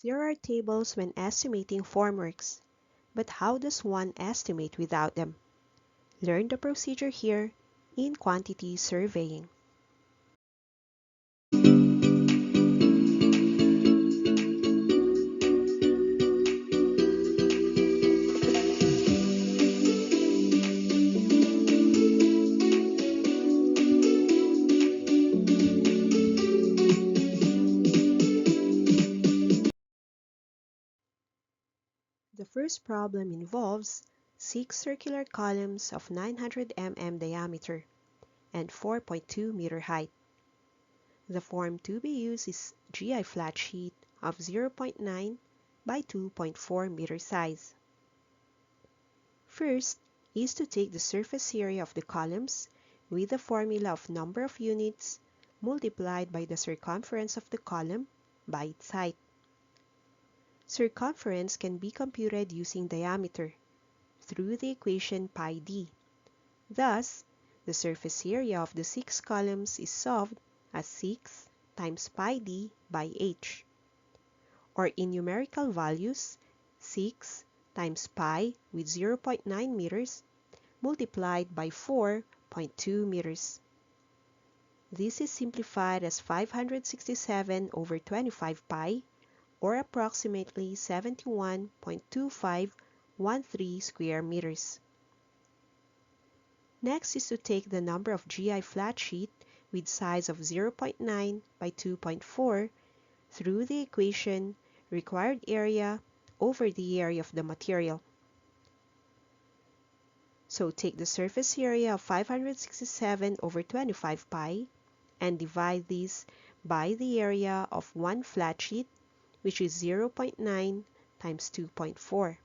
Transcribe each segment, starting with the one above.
There are tables when estimating formworks, but how does one estimate without them? Learn the procedure here in quantity surveying. The first problem involves 6 circular columns of 900 mm diameter and 4.2 meter height. The form to be used is GI flat sheet of 0.9 by 2.4 meter size. First is to take the surface area of the columns with the formula of number of units multiplied by the circumference of the column by its height. Circumference can be computed using diameter through the equation pi d. Thus, the surface area of the 6 columns is solved as 6 times pi d by h, or in numerical values, 6 times pi with 0.9 meters multiplied by 4.2 meters. This is simplified as 567 over 25 pi, or approximately 71.2513 square meters. Next is to take the number of GI flat sheet with size of 0.9 by 2.4 through the equation required area over the area of the material. So take the surface area of 567 over 25 pi and divide this by the area of one flat sheet, which is 0.9 times 2.4.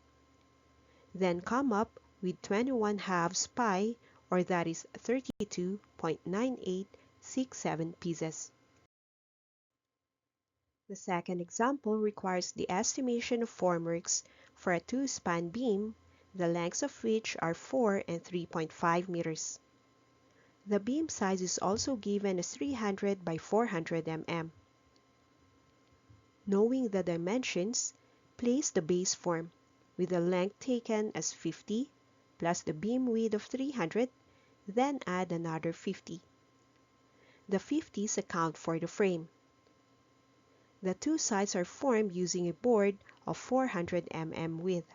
Then come up with 21 halves pi, or that is 32.9867 pieces. The second example requires the estimation of formworks for a 2-span beam, the lengths of which are 4 and 3.5 meters. The beam size is also given as 300 by 400 mm. Knowing the dimensions, place the base form with the length taken as 50 plus the beam width of 300, then add another 50. The 50s account for the frame. The two sides are formed using a board of 400 mm width.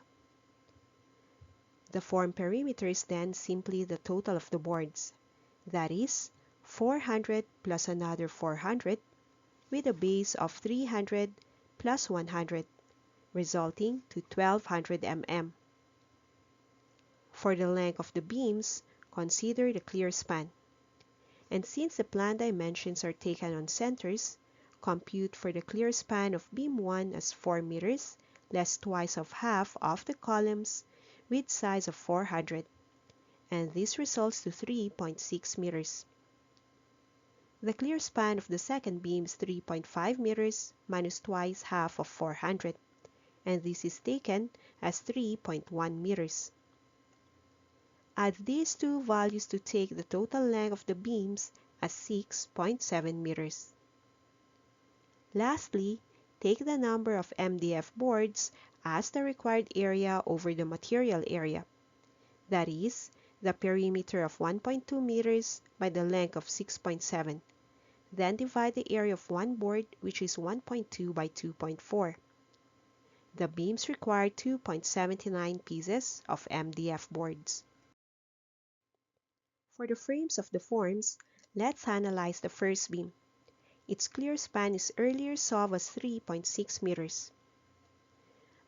The form perimeter is then simply the total of the boards, that is, 400 plus another 400, with a base of 300 plus 100, resulting to 1200 mm. For the length of the beams, consider the clear span. And since the plan dimensions are taken on centers, compute for the clear span of beam 1 as 4 meters, less twice of half of the columns, with size of 400, and this results to 3.6 meters. The clear span of the second beam is 3.5 meters minus twice half of 400, and this is taken as 3.1 meters. Add these two values to take the total length of the beams as 6.7 meters. Lastly, take the number of MDF boards as the required area over the material area. That is, the perimeter of 1.2 meters by the length of 6.7. Then divide the area of one board, which is 1.2 by 2.4. The beams require 2.79 pieces of MDF boards. For the frames of the forms, let's analyze the first beam. Its clear span is earlier solved as 3.6 meters.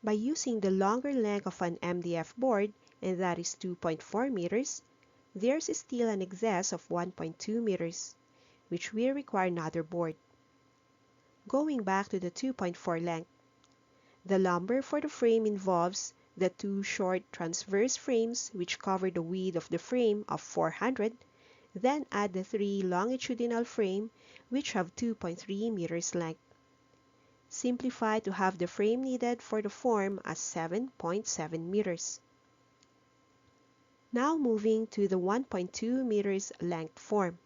By using the longer length of an MDF board, and that is 2.4 meters, there's still an excess of 1.2 meters, which will require another board. Going back to the 2.4 length, the lumber for the frame involves the two short transverse frames which cover the width of the frame of 400, then add the three longitudinal frame which have 2.3 meters length. Simplify to have the frame needed for the form as 7.7 meters. Now moving to the 1.2 meters length form.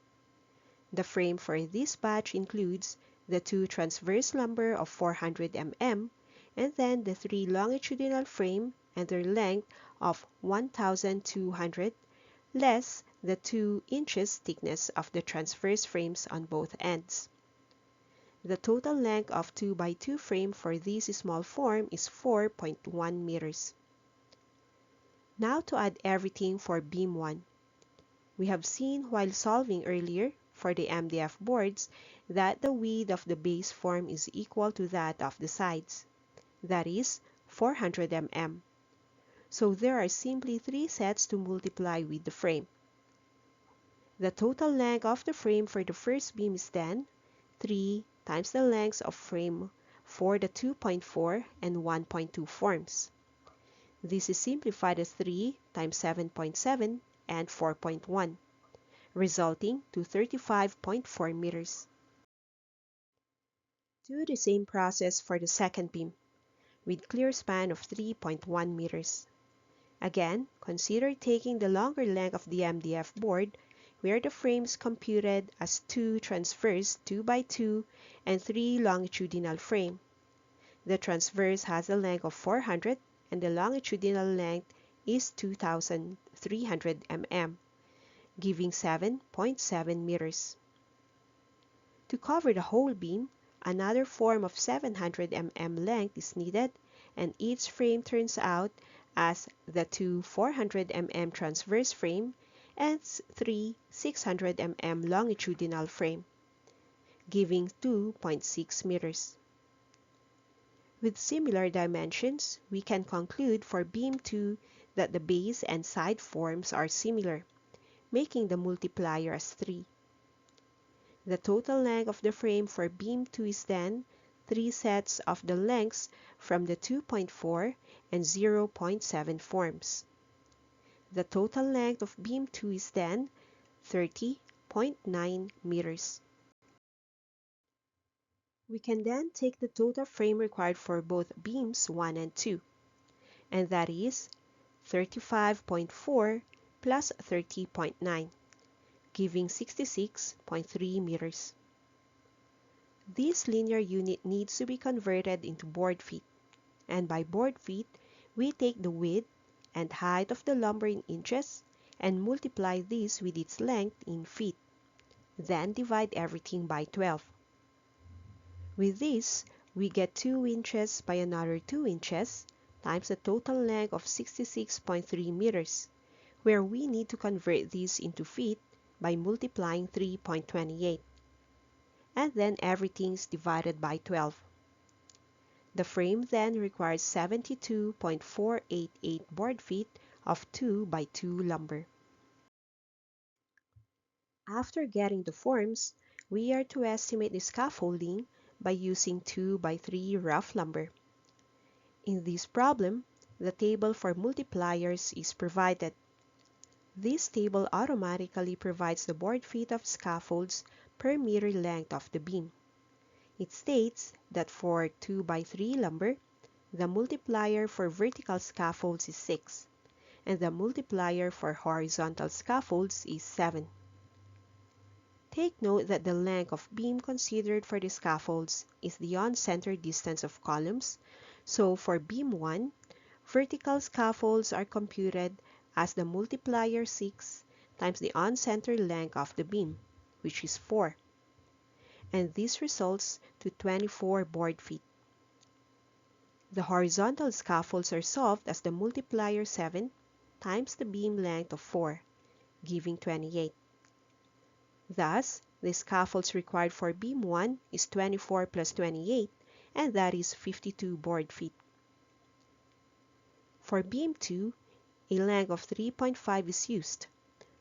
The frame for this batch includes the two transverse lumber of 400 mm, and then the 3 longitudinal frame and their length of 1,200 less the 2 inches thickness of the transverse frames on both ends. The total length of 2 by 2 frame for this small form is 4.1 meters. Now to add everything for beam 1. We have seen while solving earlier for the MDF boards that the width of the base form is equal to that of the sides, that is 400 mm. So there are simply 3 sets to multiply with the frame. The total length of the frame for the first beam is then 3 times the length of frame for the 2.4 and 1.2 forms. This is simplified as 3 times 7.7 and 4.1, resulting to 35.4 meters. Do the same process for the second beam, with clear span of 3.1 meters. Again, consider taking the longer length of the MDF board, where the frame is computed as 2 transverse 2 by 2 and 3 longitudinal frame. The transverse has a length of 400 and the longitudinal length is 2,300 mm, giving 7.7 meters. To cover the whole beam, another form of 700 mm length is needed, and each frame turns out as the 2 400 mm transverse frame and 3 600 mm longitudinal frame, giving 2.6 meters. With similar dimensions, we can conclude for beam 2 that the base and side forms are similar, making the multiplier as 3. The total length of the frame for beam 2 is then 3 sets of the lengths from the 2.4 and 0.7 forms. The total length of beam 2 is then 30.9 meters. We can then take the total frame required for both beams 1 and 2, and that is 35.4 plus 30.9, giving 66.3 meters. This linear unit needs to be converted into board feet, and by board feet, we take the width and height of the lumber in inches and multiply this with its length in feet, then divide everything by 12. With this, we get 2 inches by another 2 inches times the total length of 66.3 meters, where we need to convert this into feet by multiplying 3.28. And then everything is divided by 12. The frame then requires 72.488 board feet of 2 by 2 lumber. After getting the forms, we are to estimate the scaffolding by using 2 by 3 rough lumber. In this problem, the table for multipliers is provided. This table automatically provides the board feet of scaffolds per meter length of the beam. It states that for 2 by 3 lumber, the multiplier for vertical scaffolds is 6, and the multiplier for horizontal scaffolds is 7. Take note that the length of beam considered for the scaffolds is the on-center distance of columns, so for beam 1, vertical scaffolds are computed as the multiplier 6 times the on-center length of the beam, which is 4. And this results to 24 board feet. The horizontal scaffolds are solved as the multiplier 7 times the beam length of 4, giving 28. Thus, the scaffolds required for beam 1 is 24 plus 28, and that is 52 board feet. For beam 2, a length of 3.5 is used.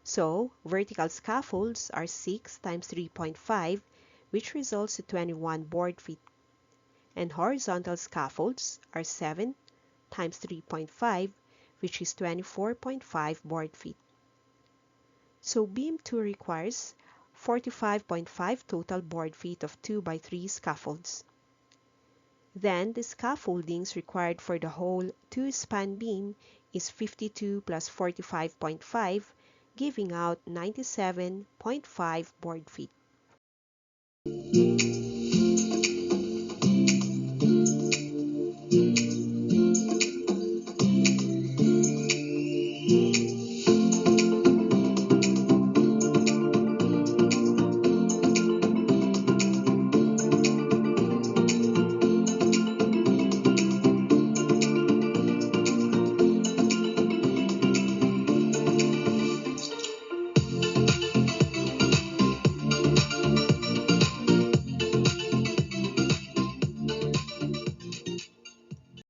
So, vertical scaffolds are 6 times 3.5, which results to 21 board feet. And horizontal scaffolds are 7 times 3.5, which is 24.5 board feet. So, beam 2 requires 45.5 total board feet of 2 by 3 scaffolds. Then, the scaffoldings required for the whole 2-span beam is 52 plus 45.5, giving out 97.5 board feet.